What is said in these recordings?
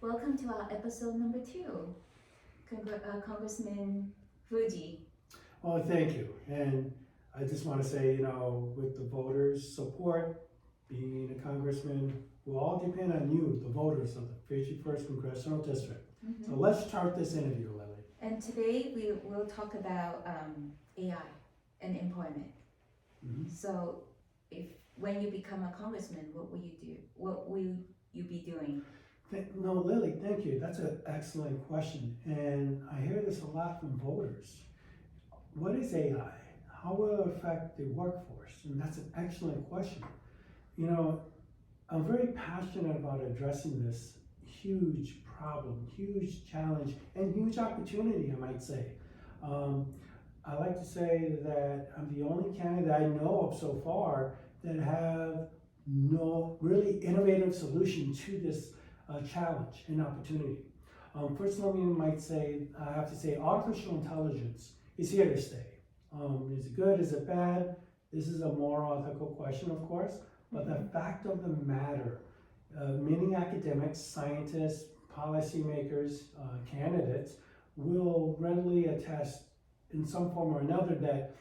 Welcome to our episode number 2, Congressman FUJI. Well, thank you. And I just want to say, with the voters' support, being a congressman will all depend on you, the voters of the 51st Congressional District. Mm-hmm. So let's start this interview, Lily. And today we will talk about AI and employment. Mm-hmm. So when you become a congressman, what will you do? What will you be doing? No, Lily, thank you. That's an excellent question. And I hear this a lot from voters. What is AI? How will it affect the workforce? And that's an excellent question. I'm very passionate about addressing this huge problem, huge challenge, and huge opportunity, I might say. I like to say that I'm the only candidate I know of so far that have no really innovative solution to this challenge and opportunity. First, I have to say artificial intelligence is here to stay. Is it good? Is it bad? This is a moral, ethical question, of course. But the fact of the matter, many academics, scientists, policymakers, candidates will readily attest in some form or another that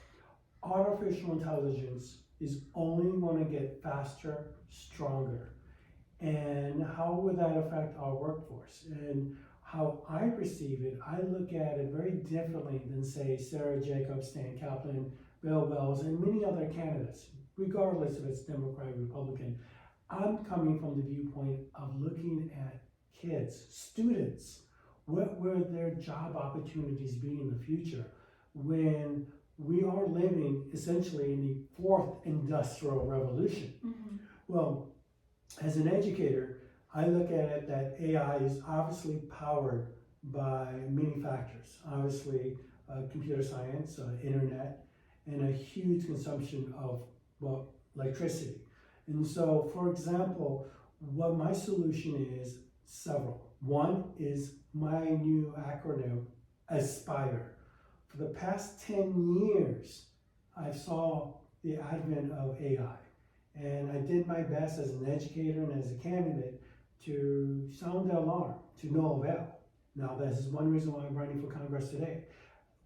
artificial intelligence is only going to get faster, stronger. And how would that affect our workforce? And how I perceive it, I look at it very differently than, say, Sarah Jacobs, Stan Kaplan, Bill Wells, and many other candidates, regardless if it's Democrat or Republican. I'm coming from the viewpoint of looking at kids, students. What will their job opportunities be in the future when we are living essentially in the fourth industrial revolution? Mm-hmm. Well, as an educator, I look at it that AI is obviously powered by many factors. Obviously, computer science, internet, and a huge consumption of electricity. And so, for example, what my solution is several. One is my new acronym, ASPIRE. For the past 10 years, I saw the advent of AI. And I did my best as an educator and as a candidate to sound the alarm, to no avail. Now, this is one reason why I'm running for Congress today.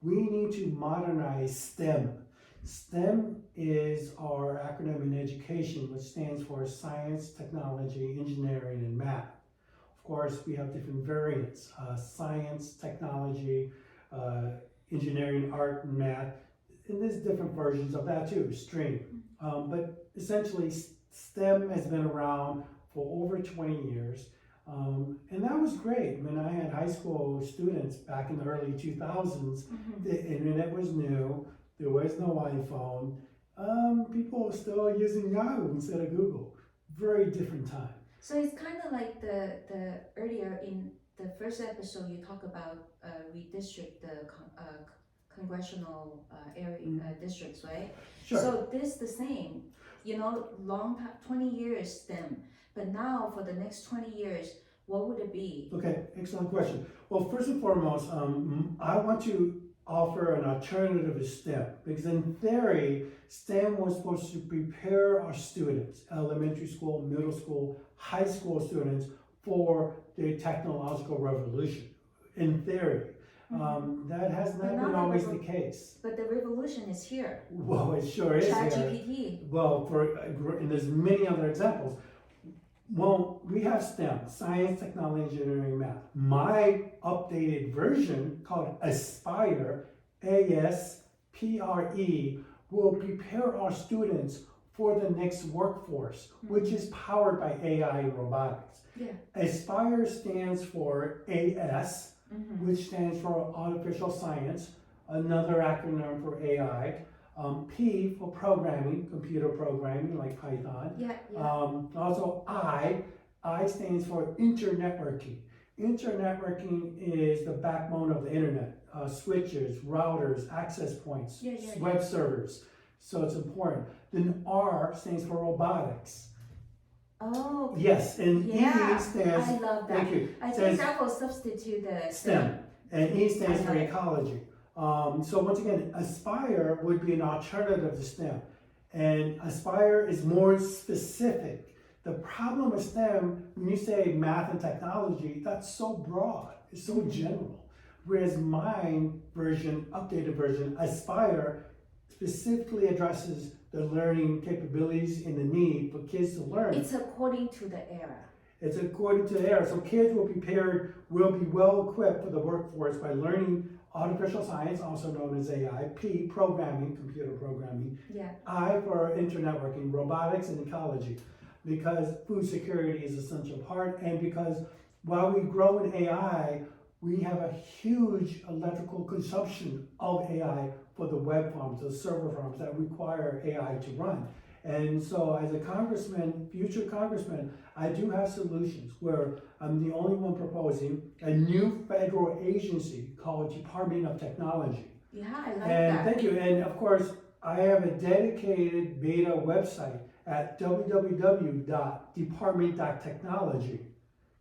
We need to modernize STEM. STEM is our acronym in education, which stands for science, technology, engineering, and math. Of course, we have different variants, science, technology, engineering, art, and math. And there's different versions of that too, stream. But essentially, STEM has been around for over 20 years. And that was great. When I had high school students back in the early 2000s, the internet was new, there was no iPhone. People were still using Yahoo instead of Google. Very different time. So it's kind of like the earlier in the first episode, you talk about redistrict the congressional area districts, right? Sure. So this the same, long time, 20 years STEM, but now for the next 20 years, what would it be? Okay, excellent question. Well, first and foremost, I want to offer an alternative to STEM because in theory, STEM was supposed to prepare our students, elementary school, middle school, high school students for the technological revolution, in theory. That has not been always the case. But the revolution is here. Well, it sure is here. ChatGPT. Well, and there's many other examples. Well, we have STEM, science, technology, engineering, math. My updated version called ASPIRE, ASPRE, will prepare our students for the next workforce, which is powered by AI and robotics. Yeah. ASPIRE stands for AS, which stands for artificial science, another acronym for AI. P for programming, computer programming like Python. Also I stands for internetworking. Internetworking is the backbone of the internet. Switches, routers, access points, web servers. So it's important. Then R stands for robotics. Oh. Yes, and E stands. I love that. Thank you. I think that will substitute the STEM. And E stands for ecology. So once again, ASPIRE would be an alternative to STEM. And ASPIRE is more specific. The problem with STEM, when you say math and technology, that's so broad, it's so general. Whereas my version, updated version, Aspire, specifically addresses the learning capabilities and the need for kids to learn. It's according to the era. It's according to the era. So kids will be well equipped for the workforce by learning artificial science, also known as AI, P, programming, computer programming, Yeah. I for internetworking, robotics, and ecology, because food security is an essential part, and because while we grow in AI, we have a huge electrical consumption of AI for the web farms, the server farms that require AI to run. And so as a congressman, future congressman, I do have solutions where I'm the only one proposing a new federal agency called Department of Technology. Yeah, I like And that. thank you. And of course, I have a dedicated beta website at www.department.technology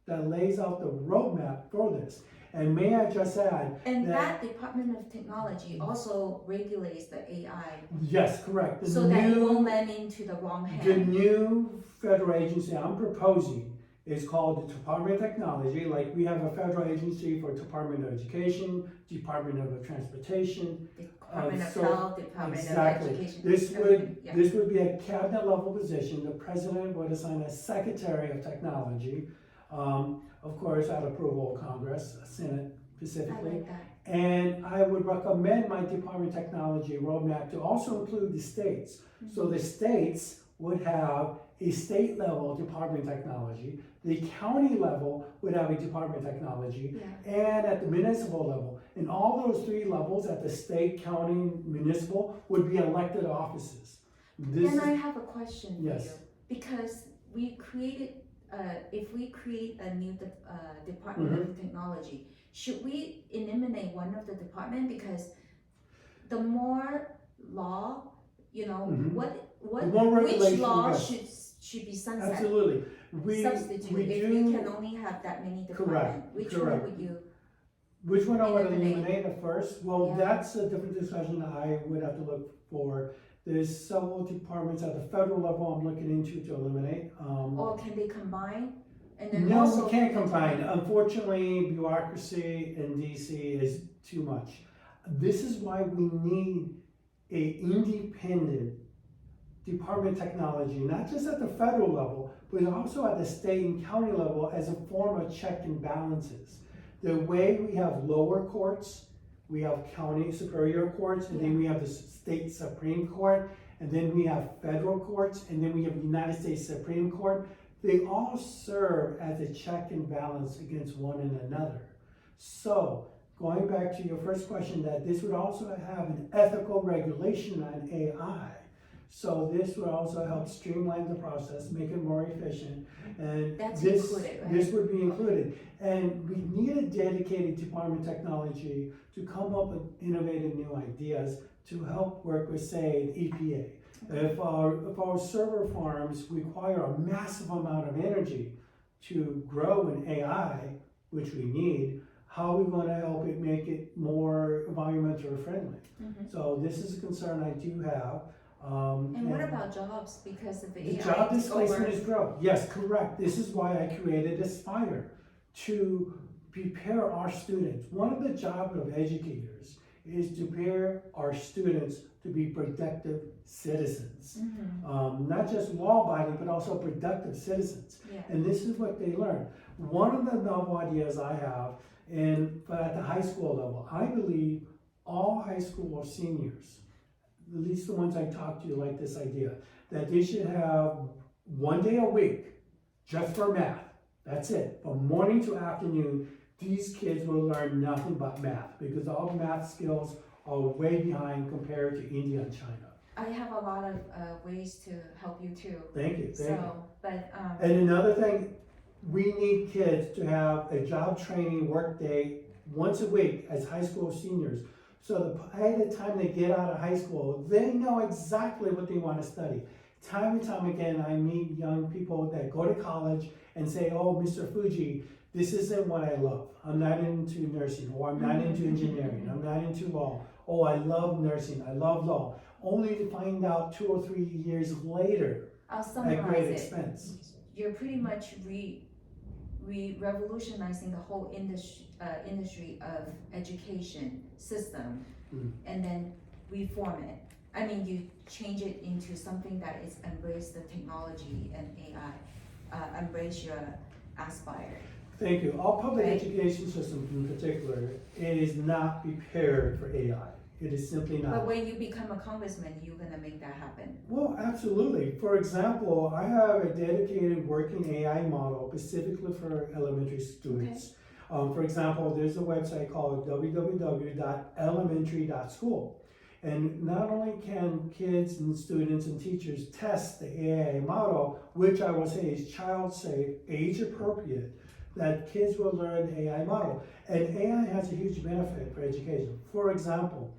that lays out the roadmap for this. And may I just add And that Department of Technology also regulates the AI yes, correct. The so that it won't land into the wrong The hand. new federal agency I'm proposing is called the Department of Technology. Like we have a federal agency for Department of Education, Department of Transportation. Department of so- Health, Department exactly. of Education. This everything, yeah. would be a cabinet level position. The president would assign a secretary of technology, of course, out of approval of Congress, Senate I specifically. like that. And I would recommend my Department of Technology roadmap to also include the states. So the states would have a state level Department of Technology, the county level would have a Department of Technology, Yeah. and at the municipal level. And all those three levels, at the state, county, municipal, would be elected offices. This And I is, have a question for Yes. you. Because we created, if we create a new Department Mm-hmm. of Technology, should we eliminate one of the department? Because the more law, Mhm. what The more which regulation, law yes. should be sunset? absolutely. Substitute we if do, you can only have that many departments. Which correct. one would you? which one I would Eliminate. eliminate at first? Well, Yeah. that's a different discussion I would have to look for. There's several departments at the federal level I'm looking into to eliminate. Or can they combine? And then No, also we can't combine. Unfortunately, bureaucracy in DC is too much. This is why we need a independent Department of Technology, not just at the federal level, but also at the state and county level as a form of check and balances. The way we have lower courts, we have county superior courts, and then we have the state Supreme Court, and then we have federal courts, and then we have United States Supreme Court. They all serve as a check and balance against one and another. So, going back to your first question, that this would also have an ethical regulation on AI. So this would also help streamline the process, make it more efficient, and That's this, included, right? this would be included. And we need a dedicated Department of Technology to come up with innovative new ideas to help work with, say, the EPA. If our server farms require a massive amount of energy to grow in AI, which we need, how are we going to help it make it more environmentally friendly? Mhm. So this is a concern I do have. And what about jobs? Because of the the AI job took displacement over. is growing. Yes, correct. This is why I created Aspire, to prepare our students. One of the jobs of educators is to prepare our students to be productive citizens. Mhm. Not just law-abiding, but also productive citizens. Yeah. And this is what they learn. One of the novel ideas I have, but at the high school level, I believe all high school seniors, at least the ones I talk to, like this idea, that they should have one day a week just for math. That's it. From morning to afternoon, these kids will learn nothing but math, because all math skills are way behind compared to India and China. I have a lot of ways to help you too. Thank you, thank you. So, but And another thing, we need kids to have a job training work day once a week as high school seniors. So by the time they get out of high school, they know exactly what they want to study. Time and time again, I meet young people that go to college and say, oh, Mr. Fuji, this isn't what I love. I'm not into nursing, or I'm not into engineering, I'm not into law. Oh, I love nursing, I love law. Only to find out 2 or 3 years later I'll at summarize great it. expense. you're pretty much revolutionizing the whole industry of education system, and then reform it. I mean, you change it into something that is embrace the technology and AI, embrace your aspire. Thank you. Our public Right. education system in particular is not prepared for AI. It is simply not. But when you become a congressman, you're gonna make that happen. Well, absolutely. For example, I have a dedicated working AI model specifically for elementary students. For example, there's a website called www.elementary.school. And not only can kids and students and teachers test the AI model, which I will say is child safe, age appropriate, that kids will learn the AI model. And AI has a huge benefit for education. For example,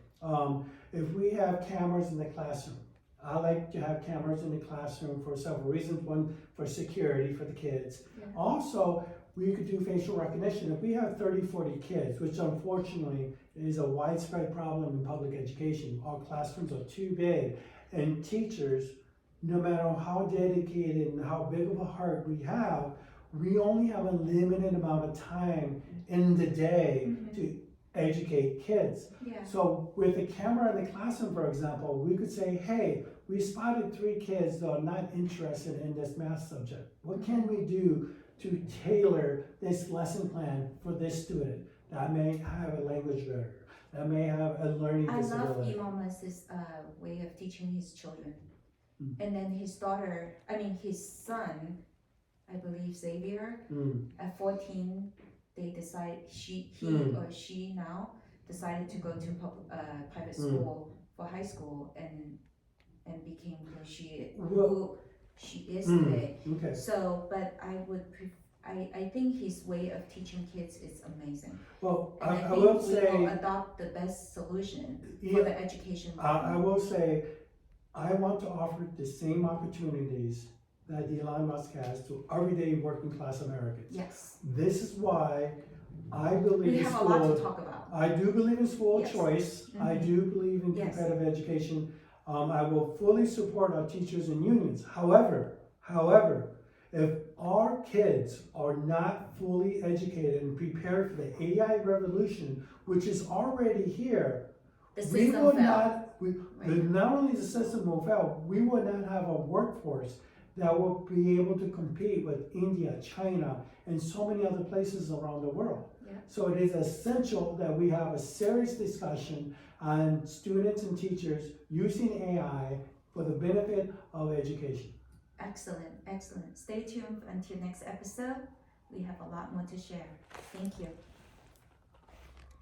if we have cameras in the classroom, I like to have cameras in the classroom for several reasons. One, for security for the kids. Yeah. Also, we could do facial recognition. If we have 30, 40 kids, which unfortunately is a widespread problem in public education, our classrooms are too big, and teachers, no matter how dedicated and how big of a heart we have, we only have a limited amount of time in the day to educate kids. Yeah. So with the camera in the classroom, for example, we could say, hey, we spotted 3 kids that are not interested in this math subject. What can we do to tailor this lesson plan for this student that may have a language barrier, that may have a learning I love disability? Elon Musk's way of teaching his children. And then his son, I believe Xavier, at 14, they decide he or she now decided to go to private school for high school and became who she is today. Okay. So, but I think his way of teaching kids is amazing. Well, And I I think will we say, will adopt the best solution for the education. I will say, I want to offer the same opportunities that Elon Musk has to everyday working class Americans. Yes. This is why I believe We in have a lot to school. talk about. I do believe in school Yes. choice. I do believe in Yes. competitive education. I will fully support our teachers and unions. However, if our kids are not fully educated and prepared for the AI revolution, which is already here, The we system will fell. not only the system will fail, we will not have a workforce that will be able to compete with India, China, and so many other places around the world. Yeah. So it is essential that we have a serious discussion on students and teachers using AI for the benefit of education. Excellent, excellent. Stay tuned until next episode. We have a lot more to share. Thank you.